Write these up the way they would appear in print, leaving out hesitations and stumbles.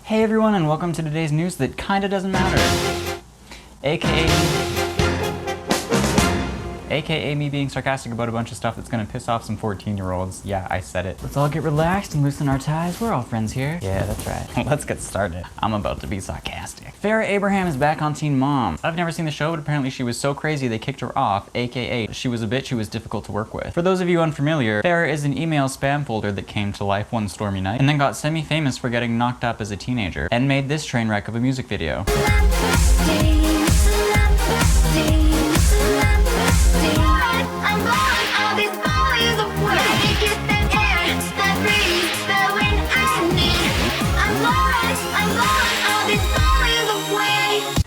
Hey everyone, and welcome to today's news that kinda doesn't matter. AKA me being sarcastic about a bunch of stuff that's gonna piss off some 14-year-olds. Yeah, I said it. Let's all get relaxed and loosen our ties. We're all friends here. Yeah, that's right. Let's get started. I'm about to be sarcastic. Farrah Abraham is back on Teen Mom. I've never seen the show, but apparently she was so crazy they kicked her off, AKA she was a bitch who was difficult to work with. For those of you unfamiliar, Farrah is an email spam folder that came to life one stormy night and then got semi-famous for getting knocked up as a teenager and made this train wreck of a music video.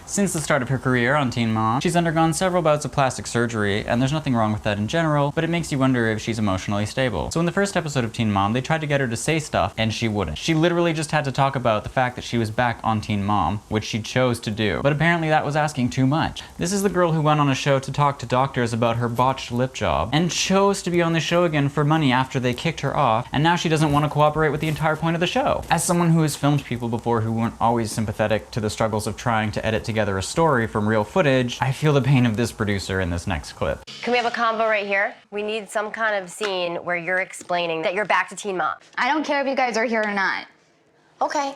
Since the start of her career on Teen Mom, she's undergone several bouts of plastic surgery, and there's nothing wrong with that in general, but it makes you wonder if she's emotionally stable. So in the first episode of Teen Mom, they tried to get her to say stuff, and she wouldn't. She literally just had to talk about the fact that she was back on Teen Mom, which she chose to do. But apparently that was asking too much. This is the girl who went on a show to talk to doctors about her botched lip job, and chose to be on the show again for money after they kicked her off, and now she doesn't want to cooperate with the entire point of the show. As someone who has filmed people before who weren't always sympathetic to the struggles of trying to edit together a story from real footage, I feel the pain of this producer in this next clip. Can we have a combo right here? We need some kind of scene where you're explaining that you're back to Teen Mom. I don't care if you guys are here or not. Okay.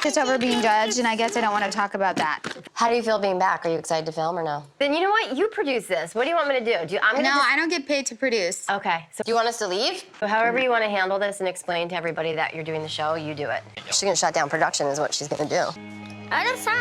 Just over being judged, and I guess I don't want to talk about that. How do you feel being back? Are you excited to film or no? Then you know what? You produce this. What do you want me to do? I don't get paid to produce. Okay. So do you want us to leave? However you want to handle this and explain to everybody that you're doing the show, you do it. She's gonna shut down production is what she's gonna do. I saw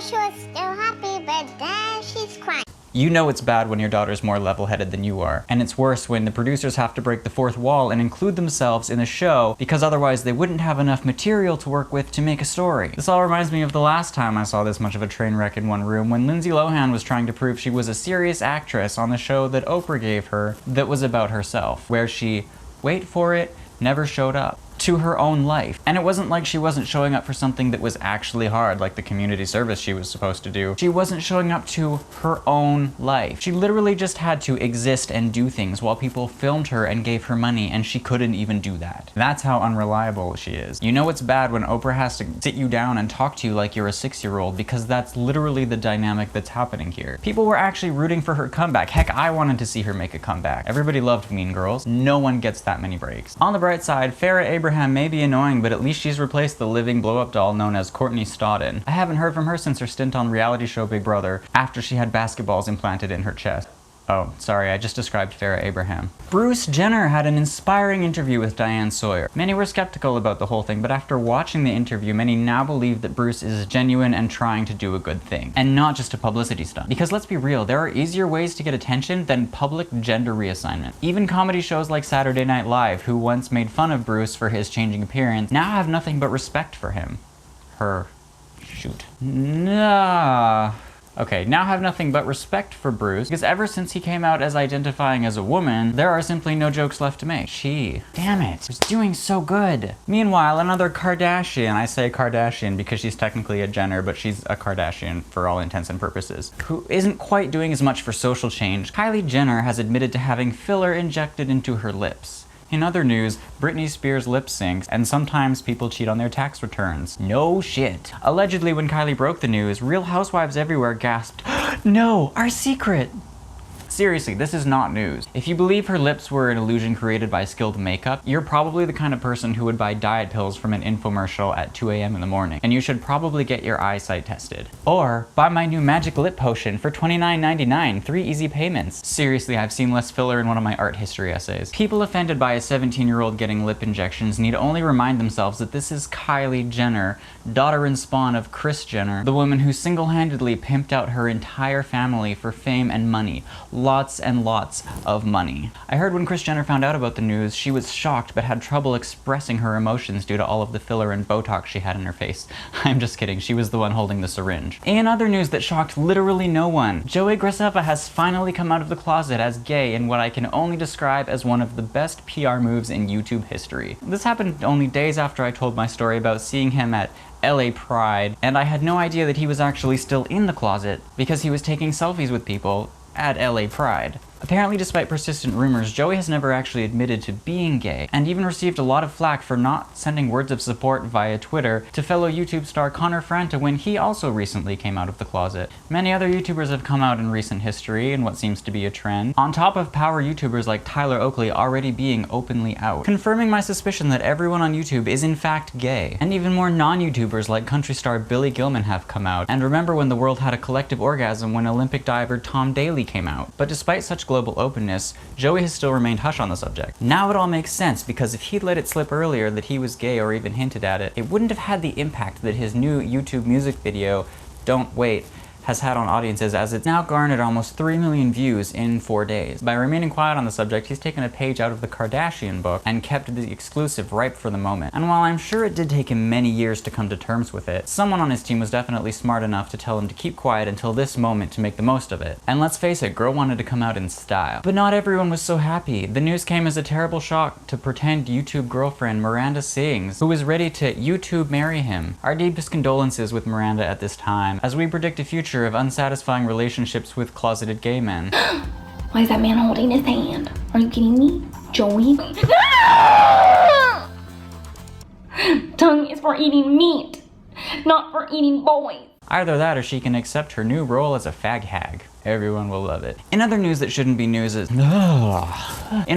she was still happy, but then she's crying. You know it's bad when your daughter's more level-headed than you are, and it's worse when the producers have to break the fourth wall and include themselves in the show because otherwise they wouldn't have enough material to work with to make a story. This all reminds me of the last time I saw this much of a train wreck in one room when Lindsay Lohan was trying to prove she was a serious actress on the show that Oprah gave her that was about herself, where she, wait for it, never showed up to her own life. And it wasn't like she wasn't showing up for something that was actually hard, like the community service she was supposed to do. She wasn't showing up to her own life. She literally just had to exist and do things while people filmed her and gave her money, and she couldn't even do that. That's how unreliable she is. You know it's bad when Oprah has to sit you down and talk to you like you're a 6-year-old, because that's literally the dynamic that's happening here. People were actually rooting for her comeback. Heck, I wanted to see her make a comeback. Everybody loved Mean Girls. No one gets that many breaks. On the bright side, Farrah Abraham may be annoying, but at least she's replaced the living blow-up doll known as Courtney Stodden. I haven't heard from her since her stint on reality show Big Brother, after she had basketballs implanted in her chest. Oh, sorry, I just described Farrah Abraham. Kris Jenner had an inspiring interview with Diane Sawyer. Many were skeptical about the whole thing, but after watching the interview, many now believe that Kris is genuine and trying to do a good thing, and not just a publicity stunt. Because let's be real, there are easier ways to get attention than public gender reassignment. Even comedy shows like Saturday Night Live, who once made fun of Kris for his changing appearance, now have nothing but respect for him. Now have nothing but respect for Bruce, because ever since he came out as identifying as a woman, there are simply no jokes left to make. Damn it, was doing so good. Meanwhile, another Kardashian, I say Kardashian because she's technically a Jenner, but she's a Kardashian for all intents and purposes, who isn't quite doing as much for social change. Kylie Jenner has admitted to having filler injected into her lips. In other news, Britney Spears lip syncs, and sometimes people cheat on their tax returns. No shit. Allegedly, when Kylie broke the news, Real Housewives everywhere gasped, "No, our secret!" Seriously, this is not news. If you believe her lips were an illusion created by skilled makeup, you're probably the kind of person who would buy diet pills from an infomercial at 2 a.m. in the morning, and you should probably get your eyesight tested. Or buy my new magic lip potion for $29.99, 3 easy payments. Seriously, I've seen less filler in one of my art history essays. People offended by a 17-year-old getting lip injections need only remind themselves that this is Kylie Jenner, daughter and spawn of Kris Jenner, the woman who single-handedly pimped out her entire family for fame and money. Lots and lots of money. I heard when Kris Jenner found out about the news, she was shocked but had trouble expressing her emotions due to all of the filler and Botox she had in her face. I'm just kidding, she was the one holding the syringe. In other news that shocked literally no one, Graceffa has finally come out of the closet as gay in what I can only describe as one of the best PR moves in YouTube history. This happened only days after I told my story about seeing him at LA Pride, and I had no idea that he was actually still in the closet because he was taking selfies with people at LA Pride. Apparently, despite persistent rumors, Joey has never actually admitted to being gay, and even received a lot of flack for not sending words of support via Twitter to fellow YouTube star Connor Franta when he also recently came out of the closet. Many other YouTubers have come out in recent history in what seems to be a trend, on top of power YouTubers like Tyler Oakley already being openly out, confirming my suspicion that everyone on YouTube is in fact gay. And even more non-YouTubers like country star Billy Gilman have come out, and remember when the world had a collective orgasm when Olympic diver Tom Daley came out. But despite such global openness, Joey has still remained hush on the subject. Now it all makes sense, because if he'd let it slip earlier that he was gay or even hinted at it, it wouldn't have had the impact that his new YouTube music video, Don't Wait, has had on audiences, as it's now garnered almost 3 million views in 4 days. By remaining quiet on the subject, he's taken a page out of the Kardashian book and kept the exclusive ripe for the moment. And while I'm sure it did take him many years to come to terms with it, someone on his team was definitely smart enough to tell him to keep quiet until this moment to make the most of it. And let's face it, girl wanted to come out in style. But not everyone was so happy. The news came as a terrible shock to pretend YouTube girlfriend Miranda Sings, who was ready to YouTube marry him. Our deepest condolences with Miranda at this time, as we predict a future of unsatisfying relationships with closeted gay men. Why is that man holding his hand? Are you kidding me? Joey? No! Tongue is for eating meat, not for eating boys. Either that or she can accept her new role as a fag hag. Everyone will love it. In other news that shouldn't be news is... In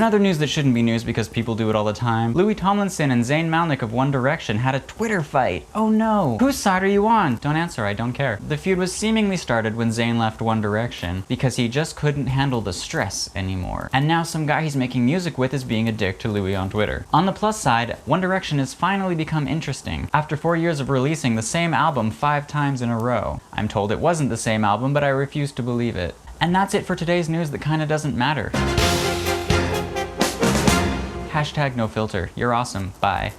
other news that shouldn't be news because people do it all the time, Louis Tomlinson and Zayn Malik of One Direction had a Twitter fight. Oh no. Whose side are you on? Don't answer, I don't care. The feud was seemingly started when Zayn left One Direction because he just couldn't handle the stress anymore. And now some guy he's making music with is being a dick to Louis on Twitter. On the plus side, One Direction has finally become interesting. After 4 years of releasing the same album 5 times in a row. I'm told it wasn't the same album, but I refuse to believe it. And that's it for today's news that kinda doesn't matter. #NoFilter. You're awesome. Bye.